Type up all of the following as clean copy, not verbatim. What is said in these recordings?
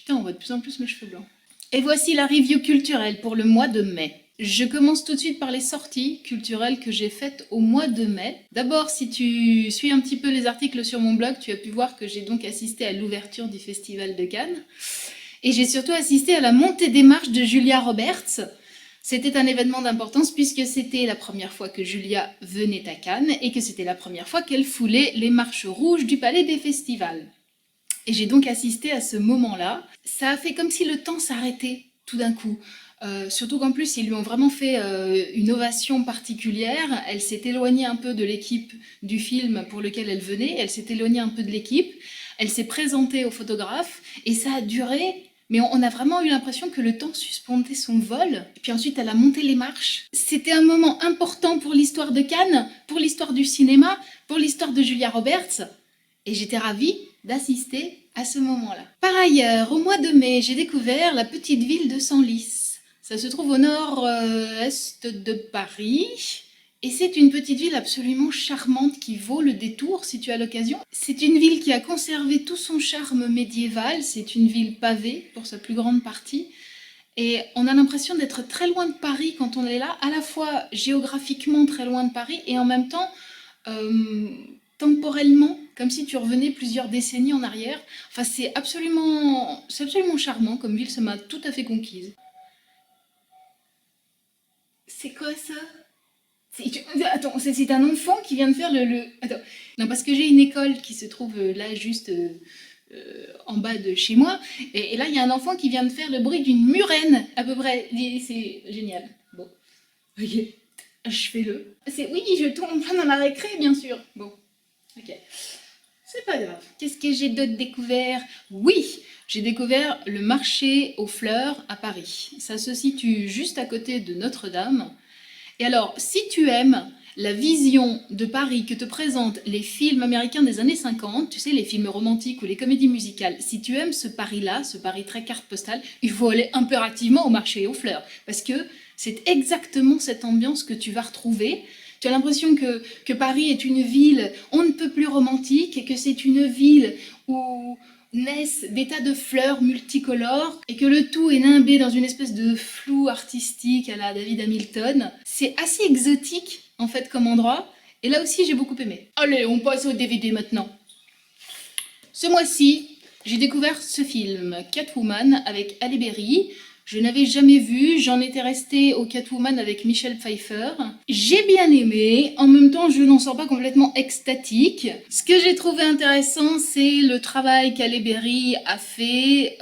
Putain, on voit de plus en plus mes cheveux blancs. Et voici la review culturelle pour le mois de mai. Je commence tout de suite par les sorties culturelles que j'ai faites au mois de mai. D'abord, si tu suis un petit peu les articles sur mon blog, tu as pu voir que j'ai donc assisté à l'ouverture du Festival de Cannes. Et j'ai surtout assisté à la montée des marches de Julia Roberts. C'était un événement d'importance puisque c'était la première fois que Julia venait à Cannes et que c'était la première fois qu'elle foulait les marches rouges du Palais des Festivals. Et j'ai donc assisté à ce moment-là. Ça a fait comme si le temps s'arrêtait tout d'un coup. Surtout qu'en plus, ils lui ont vraiment fait une ovation particulière. Elle s'est éloignée un peu de l'équipe du film pour lequel elle venait. Elle s'est éloignée un peu de l'équipe. Elle s'est présentée au photographe et ça a duré. Mais on a vraiment eu l'impression que le temps suspendait son vol. Et puis ensuite, elle a monté les marches. C'était un moment important pour l'histoire de Cannes, pour l'histoire du cinéma, pour l'histoire de Julia Roberts. Et j'étais ravie d'assister à ce moment-là. Par ailleurs, au mois de mai, j'ai découvert la petite ville de Senlis. Ça se trouve au nord-est de Paris. Et c'est une petite ville absolument charmante qui vaut le détour si tu as l'occasion. C'est une ville qui a conservé tout son charme médiéval. C'est une ville pavée pour sa plus grande partie. Et on a l'impression d'être très loin de Paris quand on est là, à la fois géographiquement très loin de Paris et en même temps temporellement, comme si tu revenais plusieurs décennies en arrière. Enfin, c'est absolument charmant comme ville, ça m'a tout à fait conquise. C'est quoi ça? Attends, c'est un enfant qui vient de faire Attends. Non, parce que j'ai une école qui se trouve là juste en bas de chez moi. Et là, il y a un enfant qui vient de faire le bruit d'une murène, à peu près. C'est génial. Bon, ok. Je fais le. Oui, je tombe dans la récré, bien sûr. Bon, ok. C'est pas grave. Qu'est-ce que j'ai d'autre découvert? Oui, j'ai découvert le marché aux fleurs à Paris. Ça se situe juste à côté de Notre-Dame. Et alors, si tu aimes la vision de Paris que te présentent les films américains des années 50, tu sais, les films romantiques ou les comédies musicales, si tu aimes ce Paris-là, ce Paris très carte postale, il faut aller impérativement au marché aux fleurs. Parce que c'est exactement cette ambiance que tu vas retrouver. Tu as l'impression que Paris est une ville on ne peut plus romantique et que c'est une ville où naissent des tas de fleurs multicolores et que le tout est nimbé dans une espèce de flou artistique à la David Hamilton. C'est assez exotique en fait comme endroit et là aussi j'ai beaucoup aimé. Allez, on passe au DVD maintenant. Ce mois-ci, j'ai découvert ce film, Catwoman, avec Halle Berry. Je n'avais jamais vu, j'en étais restée au Catwoman avec Michelle Pfeiffer. J'ai bien aimé, en même temps je n'en sors pas complètement extatique. Ce que j'ai trouvé intéressant, c'est le travail qu'Halle Berry a fait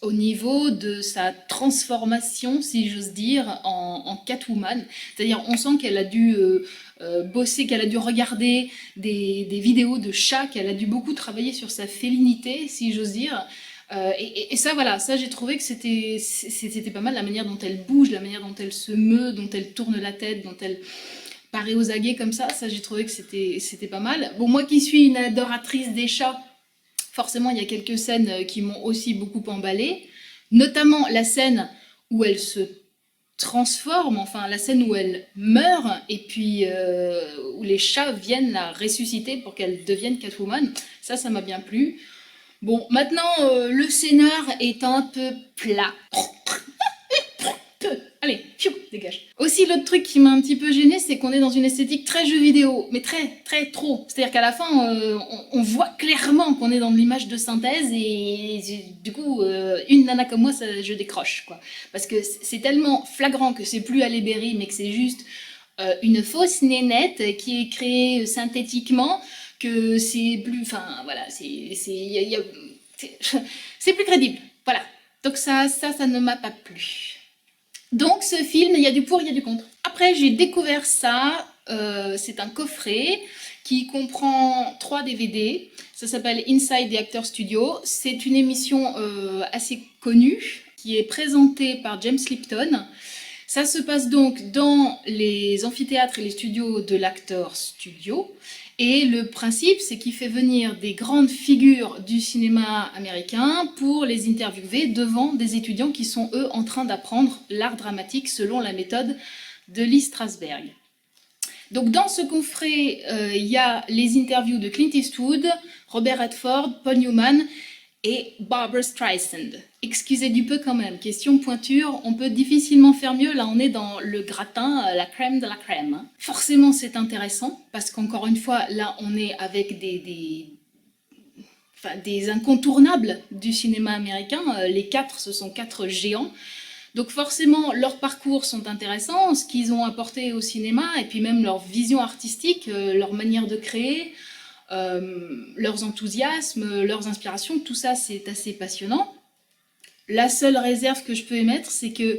au niveau de sa transformation, si j'ose dire, en Catwoman. C'est-à-dire on sent qu'elle a dû bosser, qu'elle a dû regarder des vidéos de chats, qu'elle a dû beaucoup travailler sur sa félinité, si j'ose dire. Et ça, voilà, ça j'ai trouvé que c'était pas mal, la manière dont elle bouge, la manière dont elle se meut, dont elle tourne la tête, dont elle paraît aux aguets comme ça j'ai trouvé que c'était pas mal. Bon, moi qui suis une adoratrice des chats, forcément il y a quelques scènes qui m'ont aussi beaucoup emballée, notamment la scène où elle se transforme, enfin la scène où elle meurt et puis où les chats viennent la ressusciter pour qu'elle devienne Catwoman, ça m'a bien plu. Bon, maintenant, le scénar est un peu plat. Allez, pfiou, dégage. Aussi, l'autre truc qui m'a un petit peu gênée, c'est qu'on est dans une esthétique très jeu vidéo, mais très trop. C'est-à-dire qu'à la fin, on voit clairement qu'on est dans de l'image de synthèse et du coup, une nana comme moi, je décroche, quoi. Parce que c'est tellement flagrant que c'est plus Halle Berry, mais que c'est juste une fausse nénette qui est créée synthétiquement, que c'est plus, enfin voilà, c'est plus crédible, voilà. Donc ça ne m'a pas plu. Donc ce film, il y a du pour, il y a du contre. Après j'ai découvert ça, c'est un coffret qui comprend 3 DVD. Ça s'appelle Inside the Actor Studio. C'est une émission assez connue qui est présentée par James Lipton. Ça se passe donc dans les amphithéâtres et les studios de l'Actor Studio. Et le principe, c'est qu'il fait venir des grandes figures du cinéma américain pour les interviewer devant des étudiants qui sont, eux, en train d'apprendre l'art dramatique selon la méthode de Lee Strasberg. Donc dans ce coffret, il y a les interviews de Clint Eastwood, Robert Redford, Paul Newman et Barbra Streisand. Excusez du peu quand même, question pointure, on peut difficilement faire mieux, là on est dans le gratin, la crème de la crème. Hein. Forcément c'est intéressant, parce qu'encore une fois, là on est avec des incontournables du cinéma américain, les quatre, ce sont quatre géants. Donc forcément, leurs parcours sont intéressants, ce qu'ils ont apporté au cinéma, et puis même leur vision artistique, leur manière de créer, leurs enthousiasmes, leurs inspirations, tout ça c'est assez passionnant. La seule réserve que je peux émettre, c'est que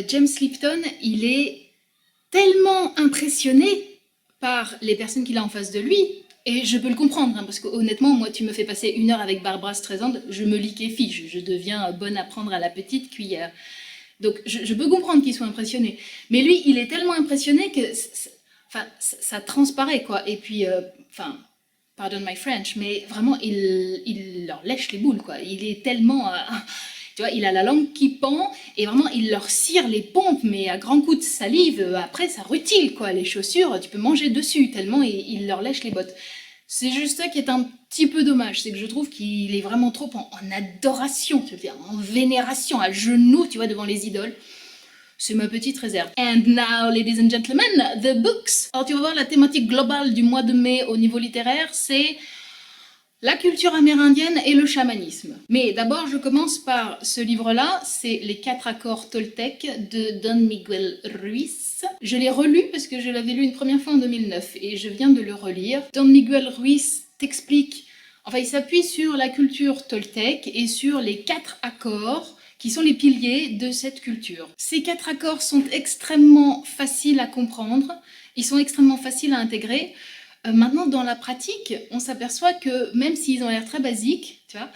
James Lipton, il est tellement impressionné par les personnes qu'il a en face de lui, et je peux le comprendre, hein, parce que honnêtement, moi tu me fais passer 1 heure avec Barbra Streisand, je me liquéfie, je deviens bonne à prendre à la petite cuillère. Donc je peux comprendre qu'il soit impressionné, mais lui il est tellement impressionné que ça transparaît quoi, et puis pardon my French, mais vraiment il leur lèche les boules quoi, il est tellement... tu vois, il a la langue qui pend et vraiment il leur cire les pompes, mais à grands coups de salive, après ça rutile quoi, les chaussures, tu peux manger dessus tellement il leur lèche les bottes. C'est juste ça qui est un petit peu dommage, c'est que je trouve qu'il est vraiment trop en adoration, tu vois, en vénération, à genoux, tu vois, devant les idoles. C'est ma petite réserve. And now, ladies and gentlemen, the books. Alors tu vas voir, la thématique globale du mois de mai au niveau littéraire, c'est la culture amérindienne et le chamanisme. Mais d'abord, je commence par ce livre-là, c'est Les 4 accords Toltec de Don Miguel Ruiz. Je l'ai relu parce que je l'avais lu une première fois en 2009 et je viens de le relire. Don Miguel Ruiz t'explique, enfin il s'appuie sur la culture Toltec et sur les 4 accords qui sont les piliers de cette culture. Ces 4 accords sont extrêmement faciles à comprendre, ils sont extrêmement faciles à intégrer. Maintenant, dans la pratique, on s'aperçoit que même s'ils ont l'air très basiques, tu vois,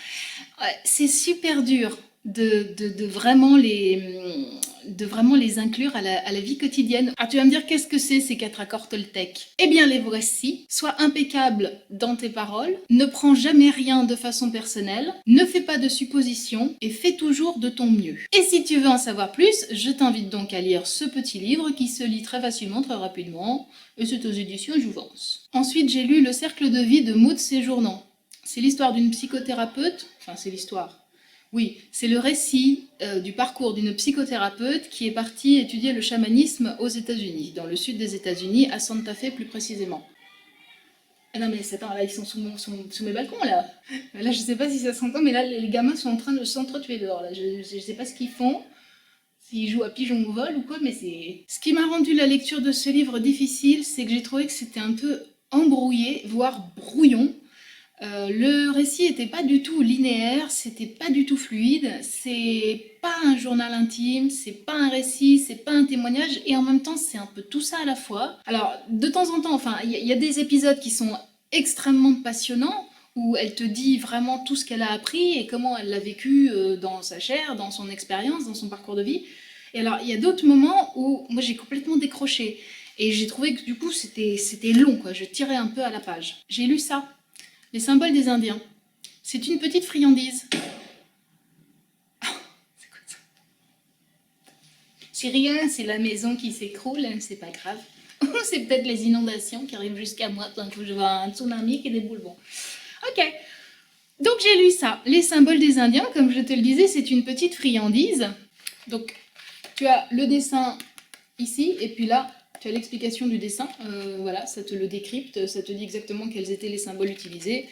c'est super dur de vraiment les inclure à la vie quotidienne. Alors tu vas me dire, qu'est-ce que c'est ces 4 accords Toltec? Eh bien les voici. Sois impeccable dans tes paroles, ne prends jamais rien de façon personnelle, ne fais pas de suppositions et fais toujours de ton mieux. Et si tu veux en savoir plus, je t'invite donc à lire ce petit livre qui se lit très facilement, très rapidement, et c'est aux éditions Jouvence. Ensuite, j'ai lu Le cercle de vie de Maud Séjournant. C'est l'histoire d'une psychothérapeute, enfin c'est l'histoire... Oui, c'est le récit du parcours d'une psychothérapeute qui est partie étudier le chamanisme aux États-Unis, dans le sud des États-Unis, à Santa Fe plus précisément. Ah non mais attends, là ils sont sous mes balcons là. Là je sais pas si ça s'entend, mais là les gamins sont en train de s'entretuer dehors. Là. Je sais pas ce qu'ils font, s'ils jouent à pigeon au vol ou quoi, mais c'est... Ce qui m'a rendu la lecture de ce livre difficile, c'est que j'ai trouvé que c'était un peu embrouillé, voire brouillon. Le récit était pas du tout linéaire, c'était pas du tout fluide, c'est pas un journal intime, c'est pas un récit, c'est pas un témoignage, et en même temps c'est un peu tout ça à la fois. Alors de temps en temps, enfin il y a des épisodes qui sont extrêmement passionnants, où elle te dit vraiment tout ce qu'elle a appris et comment elle l'a vécu dans sa chair, dans son expérience, dans son parcours de vie. Et alors il y a d'autres moments où moi j'ai complètement décroché, et j'ai trouvé que du coup c'était long quoi, je tirais un peu à la page. J'ai lu ça. Les symboles des Indiens. C'est une petite friandise. Ah, c'est quoi ça? C'est rien, c'est la maison qui s'écroule, c'est pas grave. C'est peut-être les inondations qui arrivent jusqu'à moi, tant que je vois un tsunami qui déboule. Bon. Ok. Donc j'ai lu ça. Les symboles des Indiens, comme je te le disais, c'est une petite friandise. Donc tu as le dessin ici, et puis là, tu as l'explication du dessin, voilà, ça te le décrypte, ça te dit exactement quels étaient les symboles utilisés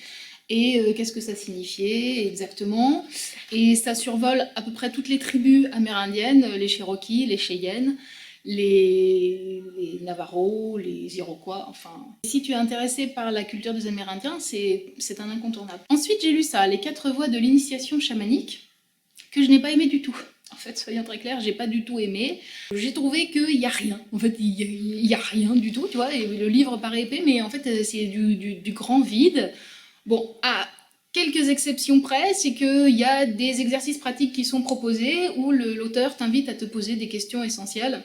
et qu'est-ce que ça signifiait exactement. Et ça survole à peu près toutes les tribus amérindiennes, les Cherokees, les Cheyennes, les Navajos, les Iroquois, enfin... Si tu es intéressé par la culture des Amérindiens, c'est un incontournable. Ensuite, j'ai lu ça, Les 4 voies de l'initiation chamanique, que je n'ai pas aimé du tout. En fait, soyons très clairs, j'ai pas du tout aimé. J'ai trouvé qu'il n'y a rien. En fait, il y a rien du tout, tu vois. Et le livre paraît épais, mais en fait, c'est du grand vide. Bon, à quelques exceptions près, c'est qu'il y a des exercices pratiques qui sont proposés où l'auteur t'invite à te poser des questions essentielles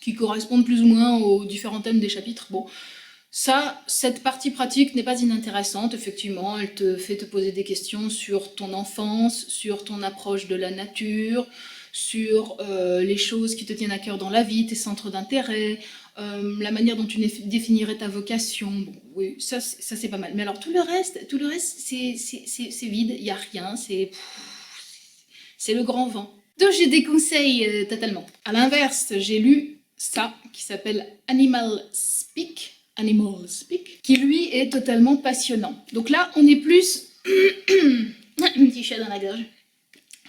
qui correspondent plus ou moins aux différents thèmes des chapitres. Bon, ça, cette partie pratique n'est pas inintéressante, effectivement, elle te fait te poser des questions sur ton enfance, sur ton approche de la nature, sur les choses qui te tiennent à cœur dans la vie, tes centres d'intérêt, la manière dont tu définirais ta vocation, bon, oui, ça c'est pas mal. Mais alors tout le reste, c'est vide, il n'y a rien, c'est le grand vent. Donc je déconseille totalement. À l'inverse, j'ai lu ça qui s'appelle Animal Speak, qui lui est totalement passionnant. Donc là, on est plus... un petit chat dans la gorge.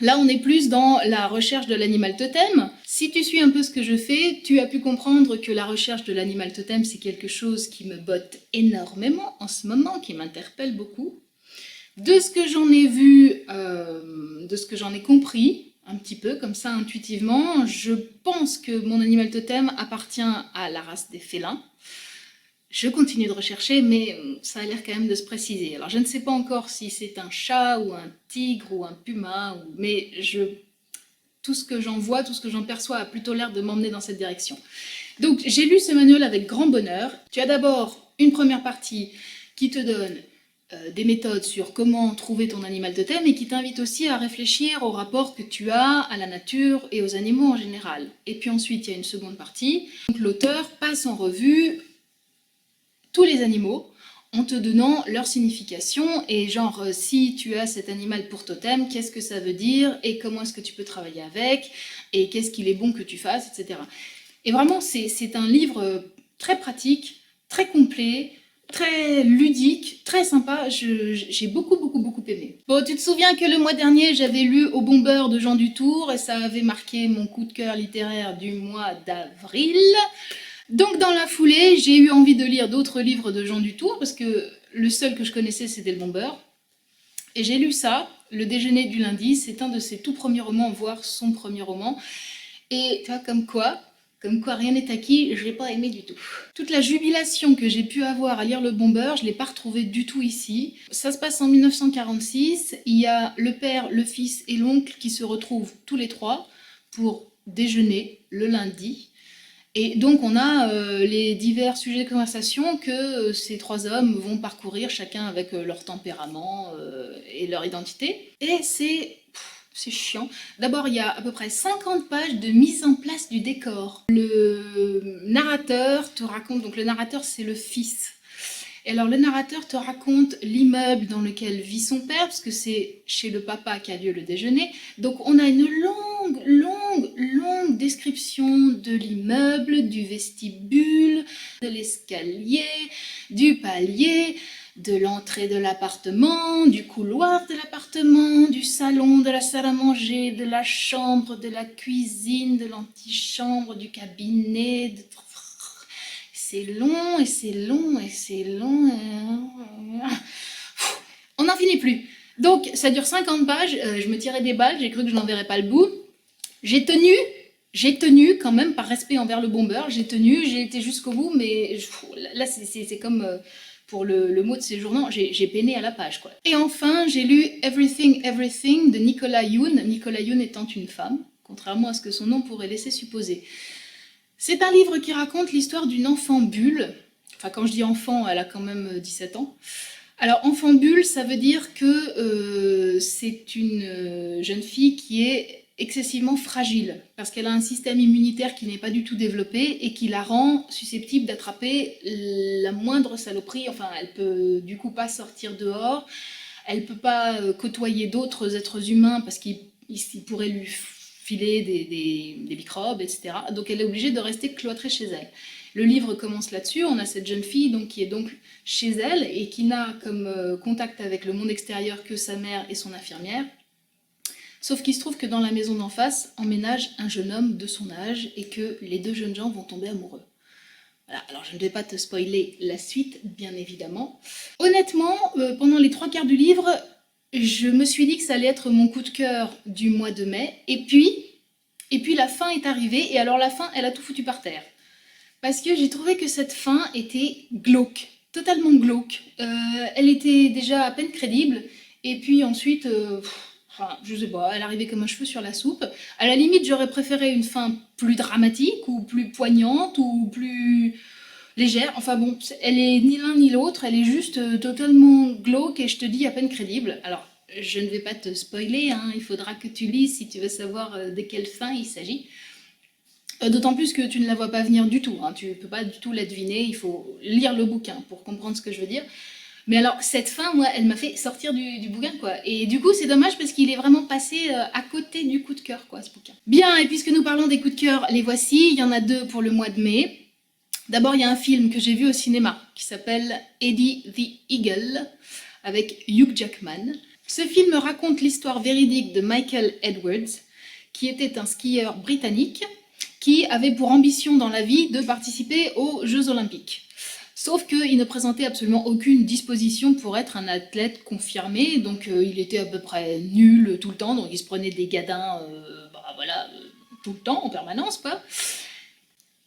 Là, on est plus dans la recherche de l'animal totem. Si tu suis un peu ce que je fais, tu as pu comprendre que la recherche de l'animal totem, c'est quelque chose qui me botte énormément en ce moment, qui m'interpelle beaucoup. De ce que j'en ai vu, de ce que j'en ai compris, un petit peu comme ça intuitivement, je pense que mon animal totem appartient à la race des félins. Je continue de rechercher, mais ça a l'air quand même de se préciser. Alors je ne sais pas encore si c'est un chat ou un tigre ou un puma, mais tout ce que j'en vois, tout ce que j'en perçois a plutôt l'air de m'emmener dans cette direction. Donc j'ai lu ce manuel avec grand bonheur. Tu as d'abord une première partie qui te donne des méthodes sur comment trouver ton animal totem et qui t'invite aussi à réfléchir au rapport que tu as à la nature et aux animaux en général. Et puis ensuite, il y a une seconde partie. Donc l'auteur passe en revue tous les animaux en te donnant leur signification et genre si tu as cet animal pour totem, qu'est-ce que ça veut dire et comment est-ce que tu peux travailler avec et qu'est-ce qu'il est bon que tu fasses, etc. Et vraiment, c'est un livre très pratique, très complet, très ludique, très sympa, j'ai beaucoup aimé. Bon, tu te souviens que le mois dernier, j'avais lu Au Bomber de Jean Dutour et ça avait marqué mon coup de cœur littéraire du mois d'avril. Donc dans la foulée, j'ai eu envie de lire d'autres livres de Jean Dutour, parce que le seul que je connaissais, c'était Le Bomber. Et j'ai lu ça, Le Déjeuner du lundi, c'est un de ses tout premiers romans, voire son premier roman. Et tu vois, comme quoi rien n'est acquis, je l'ai pas aimé du tout. Toute la jubilation que j'ai pu avoir à lire Le Bomber, je l'ai pas retrouvée du tout ici. Ça se passe en 1946, il y a le père, le fils et l'oncle qui se retrouvent tous les trois pour déjeuner le lundi. Et donc on a les divers sujets de conversation que ces trois hommes vont parcourir, chacun avec leur tempérament et leur identité. Et c'est chiant. D'abord, il y a à peu près 50 pages de mise en place du décor. Le narrateur te raconte, donc le narrateur c'est le fils. Et alors le narrateur te raconte l'immeuble dans lequel vit son père, parce que c'est chez le papa qu'a lieu le déjeuner. Donc on a une longue description de l'immeuble, du vestibule, de l'escalier, du palier, de l'entrée de l'appartement, du couloir de l'appartement, du salon, de la salle à manger, de la chambre, de la cuisine, de l'antichambre, du cabinet, c'est long et c'est long et c'est long. On n'en finit plus. Donc ça dure 50 pages, je me tirais des balles, j'ai cru que je n'en verrais pas le bout. J'ai tenu quand même par respect envers Le Bomber, j'ai été jusqu'au bout, mais là c'est comme pour le mot de séjournant, j'ai peiné à la page, quoi. Et enfin, j'ai lu Everything Everything de Nicola Yoon, Nicola Yoon étant une femme, contrairement à ce que son nom pourrait laisser supposer. C'est un livre qui raconte l'histoire d'une enfant bulle. Enfin, quand je dis enfant, elle a quand même 17 ans. Alors, enfant bulle, ça veut dire que c'est une jeune fille qui est excessivement fragile, parce qu'elle a un système immunitaire qui n'est pas du tout développé et qui la rend susceptible d'attraper la moindre saloperie. Enfin, elle peut du coup pas sortir dehors, elle peut pas côtoyer d'autres êtres humains parce qu'ils pourraient lui filer des microbes, etc. Donc elle est obligée de rester cloîtrée chez elle. Le livre commence là-dessus, on a cette jeune fille donc, qui est donc chez elle et qui n'a comme contact avec le monde extérieur que sa mère et son infirmière. Sauf qu'il se trouve que dans la maison d'en face emménage un jeune homme de son âge et que les deux jeunes gens vont tomber amoureux. Voilà, alors je ne vais pas te spoiler la suite, bien évidemment. Honnêtement, pendant les 3/4 du livre, je me suis dit que ça allait être mon coup de cœur du mois de mai, et puis la fin est arrivée, et alors la fin, elle a tout foutu par terre. Parce que j'ai trouvé que cette fin était glauque, totalement glauque. Elle était déjà à peine crédible, et puis ensuite, je sais pas, elle arrivait comme un cheveu sur la soupe. À la limite, j'aurais préféré une fin plus dramatique, ou plus poignante, ou plus légère. Enfin bon, elle est ni l'un ni l'autre, elle est juste totalement glauque et je te dis à peine crédible. Alors, je ne vais pas te spoiler, hein, il faudra que tu lises si tu veux savoir de quelle fin il s'agit. D'autant plus que tu ne la vois pas venir du tout, hein. Tu peux pas du tout la deviner, il faut lire le bouquin pour comprendre ce que je veux dire. Mais alors, cette fin, moi, elle m'a fait sortir du bouquin, quoi. Et du coup, c'est dommage parce qu'il est vraiment passé à côté du coup de cœur, quoi, ce bouquin. Bien, et puisque nous parlons des coups de cœur, les voici. Il y en a 2 pour le mois de mai. D'abord, il y a un film que j'ai vu au cinéma qui s'appelle Eddie the Eagle avec Hugh Jackman. Ce film raconte l'histoire véridique de Michael Edwards, qui était un skieur britannique qui avait pour ambition dans la vie de participer aux Jeux Olympiques. Sauf qu'il ne présentait absolument aucune disposition pour être un athlète confirmé, donc il était à peu près nul tout le temps, donc il se prenait des gadins tout le temps, en permanence, quoi.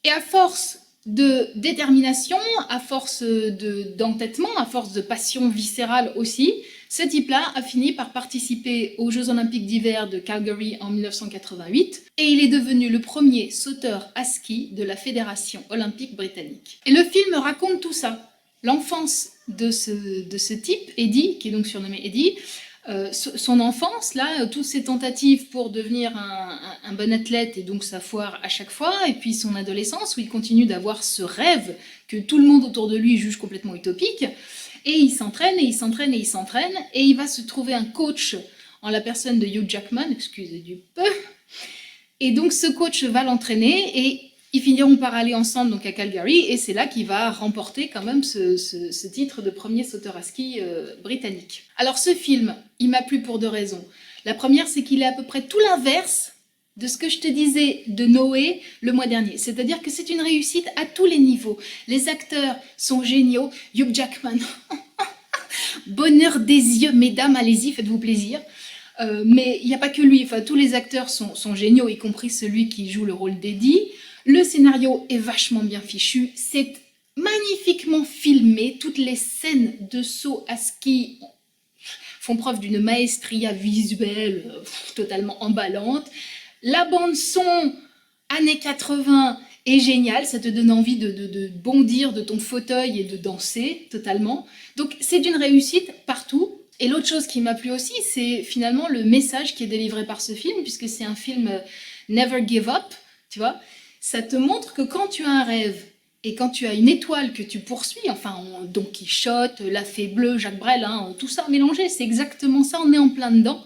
Et à force de détermination, à force d'entêtement, à force de passion viscérale aussi, ce type-là a fini par participer aux Jeux Olympiques d'hiver de Calgary en 1988 et il est devenu le premier sauteur à ski de la Fédération olympique britannique. Et le film raconte tout ça, l'enfance de ce type, Eddie, qui est donc surnommé Eddie, son enfance, là, toutes ses tentatives pour devenir un bon athlète et donc sa foire à chaque fois, et puis son adolescence où il continue d'avoir ce rêve que tout le monde autour de lui juge complètement utopique, et il s'entraîne, et il s'entraîne, et il s'entraîne, et il va se trouver un coach en la personne de Hugh Jackman, excusez du peu, et donc ce coach va l'entraîner, et ils finiront par aller ensemble donc à Calgary, et c'est là qu'il va remporter quand même ce titre de premier sauteur à ski britannique. Alors ce film, il m'a plu pour 2 raisons. La première, c'est qu'il est à peu près tout l'inverse de ce que je te disais de Noé le mois dernier. C'est-à-dire que c'est une réussite à tous les niveaux. Les acteurs sont géniaux. Hugh Jackman, bonheur des yeux, mesdames, allez-y, faites-vous plaisir. Mais il n'y a pas que lui, enfin, tous les acteurs sont géniaux, y compris celui qui joue le rôle d'Eddie. Le scénario est vachement bien fichu, c'est magnifiquement filmé, toutes les scènes de saut à ski font preuve d'une maestria visuelle totalement emballante. La bande son années 80 est géniale, ça te donne envie de bondir de ton fauteuil et de danser totalement. Donc c'est d'une réussite partout. Et l'autre chose qui m'a plu aussi, c'est finalement le message qui est délivré par ce film, puisque c'est un film Never Give Up, tu vois. Ça te montre que quand tu as un rêve et quand tu as une étoile que tu poursuis, enfin Don Quichotte, La Fée Bleue, Jacques Brel, hein, tout ça mélangé, c'est exactement ça, on est en plein dedans.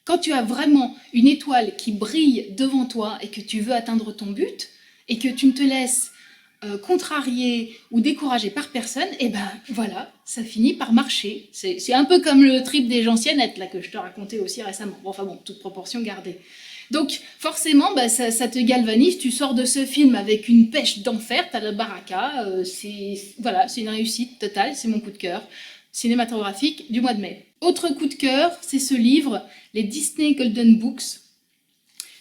Quand tu as vraiment une étoile qui brille devant toi et que tu veux atteindre ton but et que tu ne te laisses contrarier ou décourager par personne, et ben voilà, ça finit par marcher. C'est un peu comme le trip des gentiennettes là que je te racontais aussi récemment. Bon, enfin bon, toute proportion gardée. Donc forcément, bah, ça te galvanise, tu sors de ce film avec une pêche d'enfer, t'as la baraka, voilà, c'est une réussite totale, c'est mon coup de cœur cinématographique du mois de mai. Autre coup de cœur, c'est ce livre, les Disney Golden Books.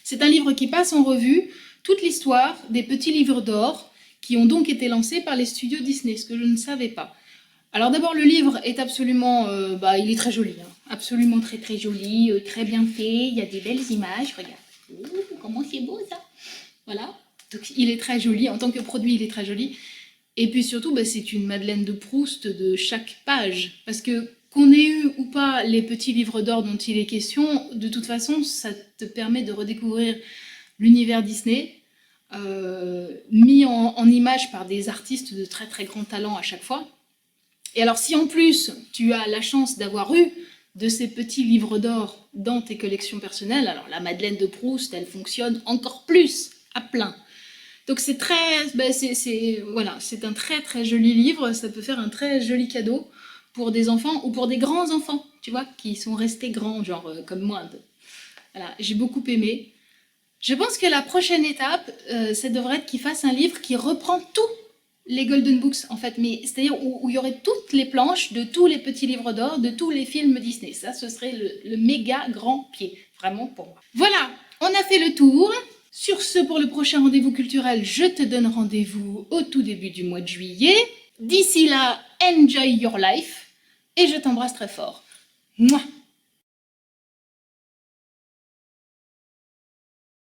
C'est un livre qui passe en revue toute l'histoire des petits livres d'or qui ont donc été lancés par les studios Disney, ce que je ne savais pas. Alors d'abord, le livre est absolument, il est très joli, hein. Absolument très très joli, très bien fait, il y a des belles images, regarde. Oh, comment c'est beau ça. Voilà, donc il est très joli, en tant que produit il est très joli. Et puis surtout, c'est une Madeleine de Proust de chaque page, parce que qu'on ait eu ou pas les petits livres d'or dont il est question, de toute façon, ça te permet de redécouvrir l'univers Disney, mis en image par des artistes de très très grand talent à chaque fois. Et alors si en plus tu as la chance d'avoir eu de ces petits livres d'or dans tes collections personnelles, alors la Madeleine de Proust, elle fonctionne encore plus à plein. Donc c'est un très très joli livre, ça peut faire un très joli cadeau pour des enfants ou pour des grands enfants, tu vois, qui sont restés grands, genre comme moi un peu. Voilà, j'ai beaucoup aimé. Je pense que la prochaine étape, ça devrait être qu'ils fassent un livre qui reprend tous les Golden Books, en fait, mais c'est-à-dire où il y aurait toutes les planches de tous les petits livres d'or, de tous les films Disney. Ça, ce serait le méga grand pied, vraiment pour moi. Voilà, on a fait le tour. Sur ce, pour le prochain rendez-vous culturel, je te donne rendez-vous au tout début du mois de juillet. D'ici là, enjoy your life et je t'embrasse très fort. Mouah.